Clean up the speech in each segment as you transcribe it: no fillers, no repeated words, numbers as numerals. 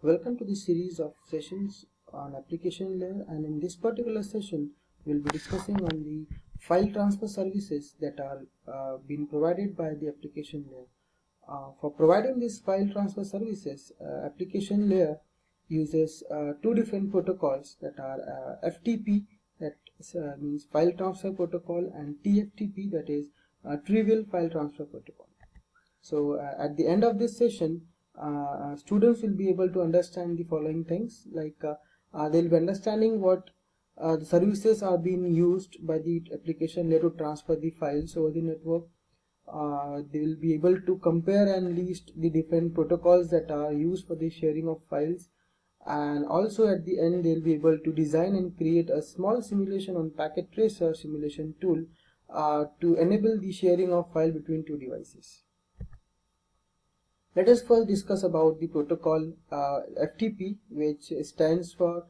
Welcome to this series of sessions on application layer, and in this particular session we'll be discussing on the file transfer services that are being provided by the application layer. For providing these file transfer services, application layer uses two different protocols that are FTP, that means file transfer protocol, and TFTP, that is trivial file transfer protocol. So at the end of this session, students will be able to understand the following things, like they'll be understanding what the services are being used by the application layer to transfer the files over the network. They will be able to compare and list the different protocols that are used for the sharing of files, and also at the end they'll be able to design and create a small simulation on packet tracer simulation tool to enable the sharing of file between two devices. Let us first discuss about the protocol FTP, which stands for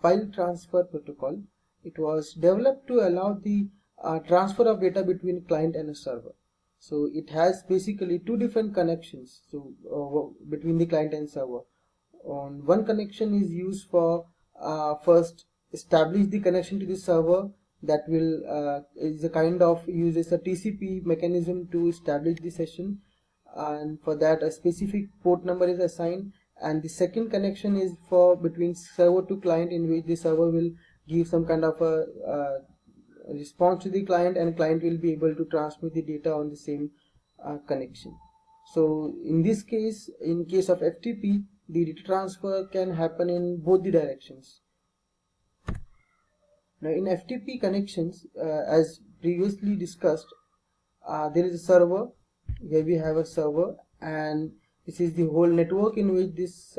File Transfer Protocol. It was developed to allow the transfer of data between client and a server. So it has basically two different connections between the client and server. One connection is used for first establish the connection to the server, that will is a kind of uses a TCP mechanism to establish the session, and for that a specific port number is assigned. And the second connection is for between server to client, in which the server will give some kind of a response to the client, and client will be able to transmit the data on the same connection. So in this case, in case of FTP, the data transfer can happen in both the directions. Now in FTP connections, as previously discussed, there is a server. Here we have a server, and this is the whole network in which this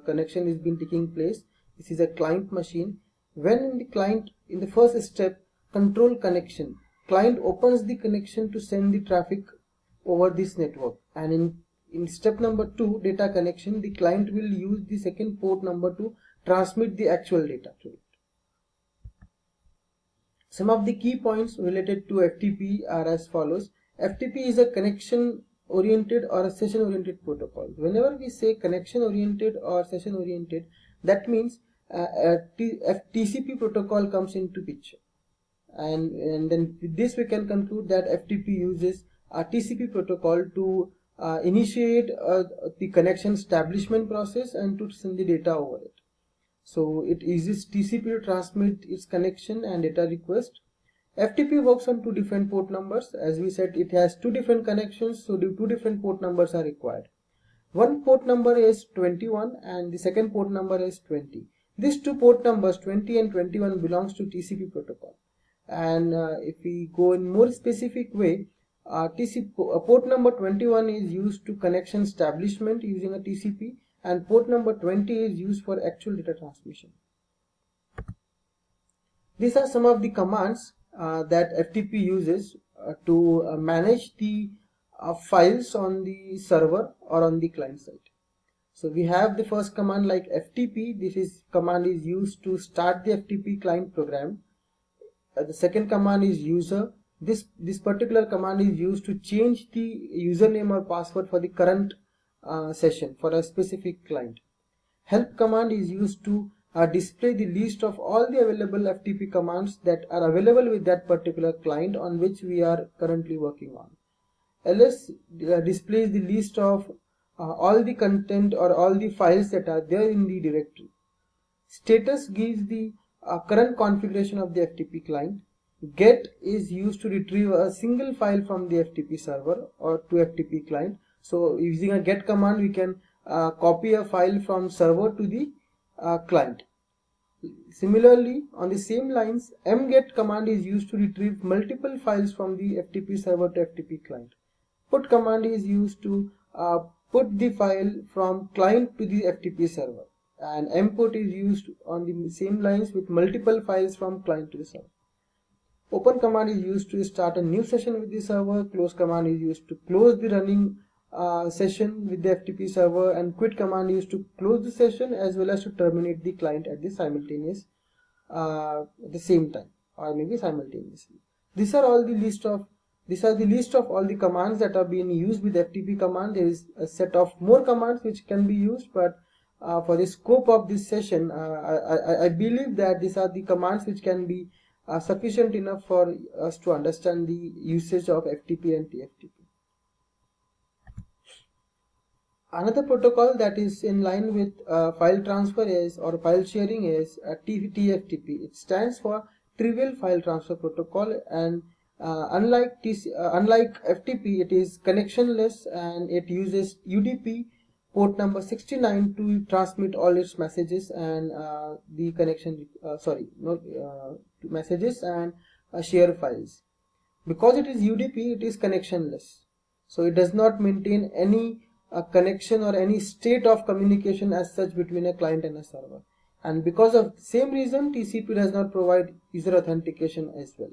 connection is been taking place. This is a client machine. When in the client, in the first step, control connection, client opens the connection to send the traffic over this network, and in step number 2, data connection, the client will use the second port number to transmit the actual data to it. Some of the key points related to FTP are as follows. FTP is a connection oriented or a session oriented protocol. Whenever we say connection oriented or session oriented, that means TCP protocol comes into picture, and then with this we can conclude that FTP uses a TCP protocol to initiate the connection establishment process and to send the data over it. So it uses TCP to transmit its connection and data request. FTP works on two different port numbers. As we said, it has two different connections, so the two different port numbers are required. One port number is 21 and the second port number is 20. These two port numbers, 20 and 21, belongs to TCP protocol. And if we go in more specific way, port number 21 is used to connection establishment using a TCP, and port number 20 is used for actual data transmission. These are some of the commands that FTP uses to manage the files on the server or on the client side. So we have the first command like FTP. This command is used to start the FTP client program. The second command is user. This particular command is used to change the username or password for the current session for a specific client. Help command is used to display the list of all the available FTP commands that are available with that particular client on which we are currently working on. ls displays the list of all the content or all the files that are there in the directory. Status gives the current configuration of the FTP client. Get is used to retrieve a single file from the FTP server or to FTP client. So using a get command, we can copy a file from server to the client. Similarly, on the same lines, mget command is used to retrieve multiple files from the FTP server to FTP client. Put command is used to put the file from client to the FTP server, and mput is used on the same lines with multiple files from client to the server. Open command is used to start a new session with the server. Close command is used to close the running session with the FTP server, and quit command is to close the session as well as to terminate the client at the simultaneous at the same time, or maybe simultaneously. These are the list of all the commands that are being used with FTP command. There is a set of more commands which can be used, but for the scope of this session, I believe that these are the commands which can be sufficient enough for us to understand the usage of FTP and TFTP. Another protocol that is in line with file transfer is, or file sharing is, TFTP. It stands for Trivial File Transfer Protocol, and unlike FTP, it is connectionless and it uses UDP port number 69 to transmit all its messages and messages and share files. Because it is UDP, it is connectionless, so it does not maintain any connection or any state of communication as such between a client and a server. And because of the same reason, TCP does not provide user authentication as well.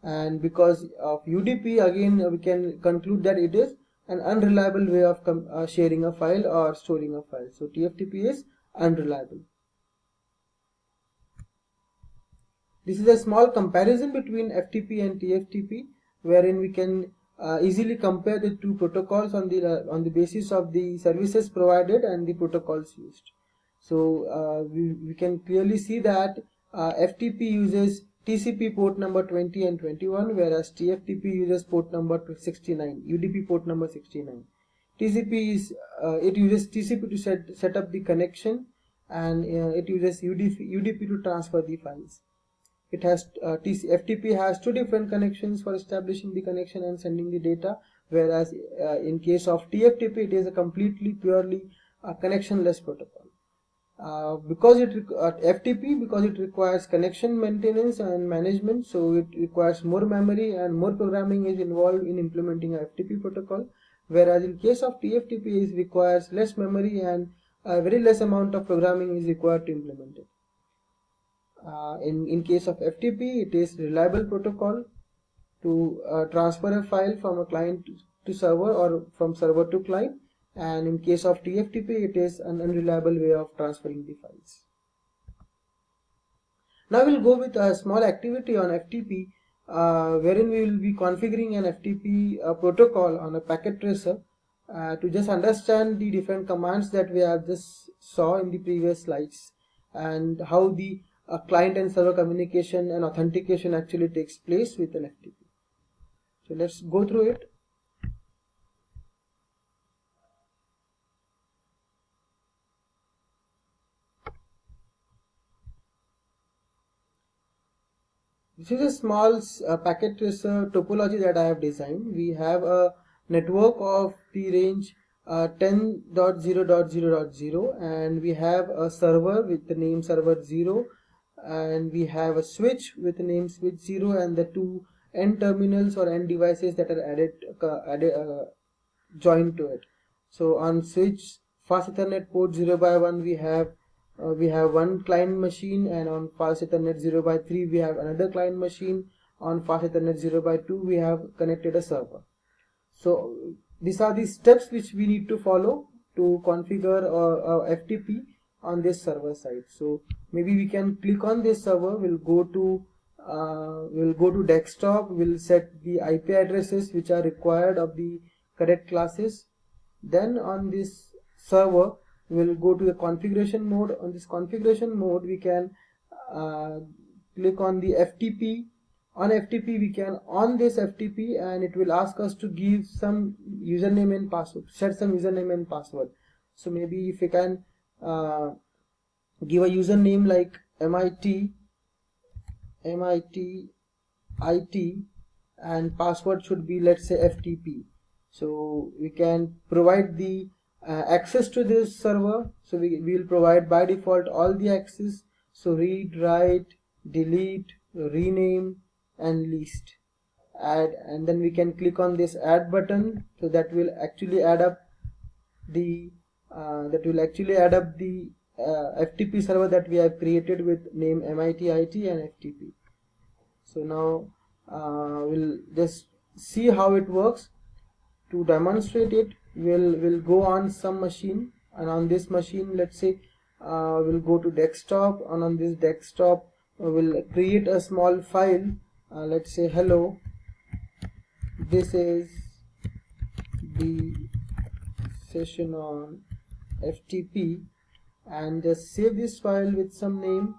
And because of UDP, again we can conclude that it is an unreliable way of sharing a file or storing a file. So TFTP is unreliable. This is a small comparison between FTP and TFTP, wherein we can easily compare the two protocols on the basis of the services provided and the protocols used. So we can clearly see that FTP uses TCP port number 20 and 21, whereas TFTP uses port number 69, UDP port number 69. TCP is it uses TCP to set up the connection, and it uses UDP to transfer the files. It has FTP has two different connections for establishing the connection and sending the data, whereas in case of TFTP, it is a completely purely connectionless protocol. Because it requires connection maintenance and management, so it requires more memory and more programming is involved in implementing a FTP protocol, whereas in case of TFTP, it requires less memory and a very less amount of programming is required to implement it. In case of FTP, it is reliable protocol to transfer a file from a client to server or from server to client, and in case of TFTP, it is an unreliable way of transferring the files. Now we'll go with a small activity on FTP, wherein we will be configuring an FTP protocol on a packet tracer to just understand the different commands that we have just saw in the previous slides, and how the client and server communication and authentication actually takes place with an FTP. So let's go through it. This is a small packet tracer topology that I have designed. We have a network of the range 10.0.0.0, and we have a server with the name server 0, and we have a switch with the name switch 0, and the two end terminals or end devices that are joined to it. So on switch fast Ethernet port 0x1, we have one client machine, and on fast Ethernet 0x3 we have another client machine. On fast Ethernet 0x2 we have connected a server. So these are the steps which we need to follow to configure a FTP on this server side. So maybe we can click on this server, we'll go to desktop, we'll set the IP addresses which are required of the correct classes. Then on this server, we'll go to the configuration mode. On this configuration mode, we can click on the FTP. On FTP, we can on this FTP, and it will ask us to give some username and password, set some username and password. So maybe if we can give a username like MIT IT, and password should be, let's say, FTP. So we can provide the access to this server. So we will provide by default all the access. So read, write, delete, rename, and list. Add, and then we can click on this add button. So that will actually add up the FTP server that we have created with name MIT IT and FTP. So now we'll just see how it works. To demonstrate it, we'll go on some machine, and on this machine, let's say we'll go to desktop, and on this desktop we'll create a small file. Let's say hello, this is the session on FTP, and just save this file with some name.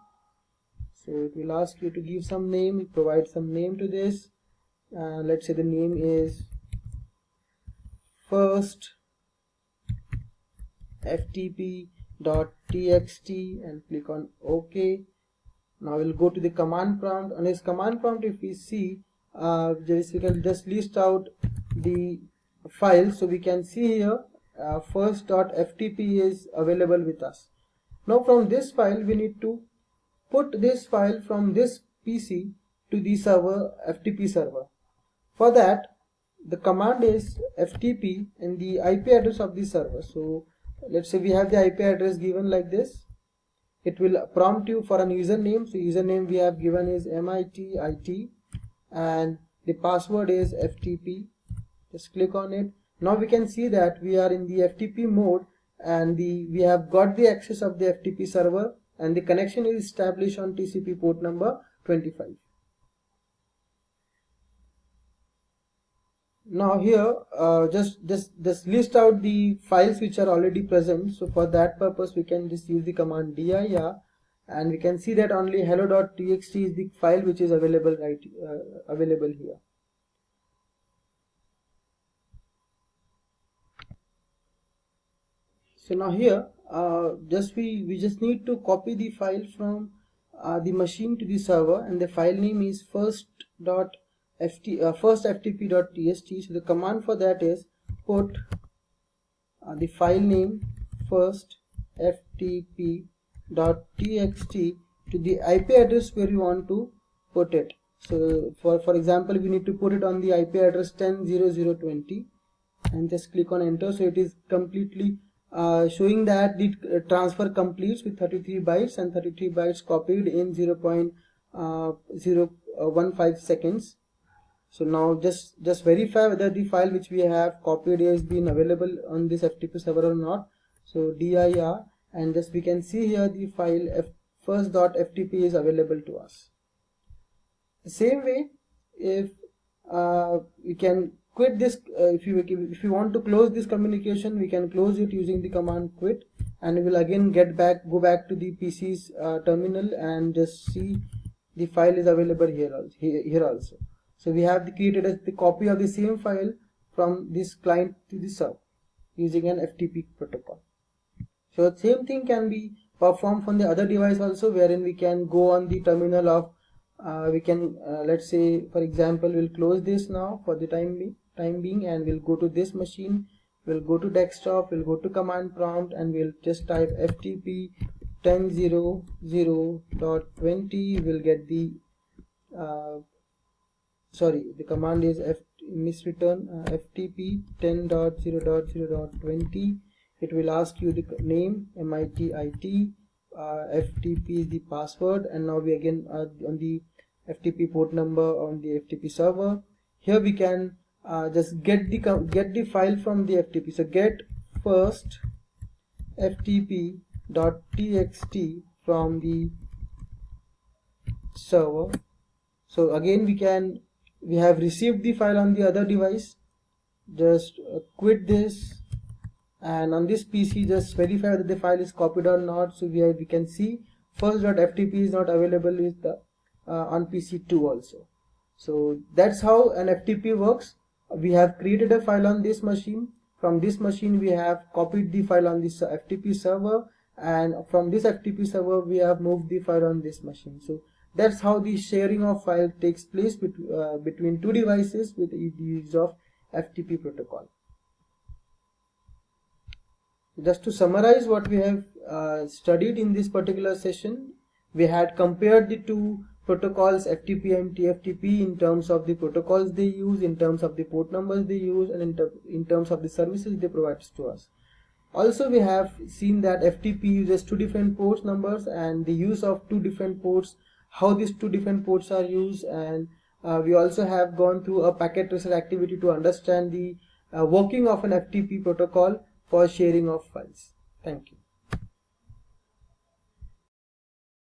So it will ask you to give some name, provide some name to this. Let's say the name is first ftp.txt and click on OK. Now we'll go to the command prompt. On this command prompt, if we see, we can just list out the file. So we can see here first.ftp is available with us. Now from this file we need to put this file from this PC to the server, FTP server. For that, the command is FTP and the IP address of the server. So let's say we have the IP address given like this. It will prompt you for a username. So username we have given is MITIT and the password is FTP. Just click on it. Now we can see that we are in the FTP mode and we have got the access of the FTP server and the connection is established on TCP port number 25. Now here just list out the files which are already present. So for that purpose we can just use the command dir and we can see that only hello.txt is the file which is available available here. So now here we just need to copy the file from the machine to the server, and the file name is firstftp.txt. So the command for that is put the file name firstftp.txt to the IP address where you want to put it. So for example, we need to put it on the IP address 10.0.0.20 and just click on enter. So it is completely showing that the transfer completes with 33 bytes and 33 bytes copied in 0.015 seconds. So now just verify whether the file which we have copied has been available on this FTP server or not. So dir, and just we can see here the file first.ftp is available to us. The same way, if we can quit this, if you want to close this communication, we can close it using the command quit, and we will again go back to the PC's terminal and just see the file is available here also. So we have created the copy of the same file from this client to the server using an FTP protocol. So the same thing can be performed from the other device also, wherein we can go on the terminal of let's say for example we'll close this now for the time being, and we'll go to this machine, we'll go to desktop, we'll go to command prompt, and we'll just type FTP 10.0.0.20. we'll get the the command is FTP 10.0.0.20. it will ask you the name MITIT, FTP is the password, and now we again are on the FTP port number on the FTP server. Here we can just get the file from the FTP. So get first ftp.txt from the server. So again we have received the file on the other device. Just quit this, and on this PC just verify whether the file is copied or not. So we can see first.ftp is not available with the on PC2 also. So that's how an FTP works. We have created a file on this machine. From this machine we have copied the file on this FTP server, and from this FTP server we have moved the file on this machine. So that's how the sharing of file takes place between two devices with the use of FTP protocol. Just to summarize what we have studied in this particular session, we had compared the two protocols FTP and TFTP in terms of the protocols they use, in terms of the port numbers they use, and in terms of the services they provide to us. Also we have seen that FTP uses two different port numbers and the use of two different ports, how these two different ports are used, and we also have gone through a packet tracer activity to understand the working of an FTP protocol for sharing of files. Thank you.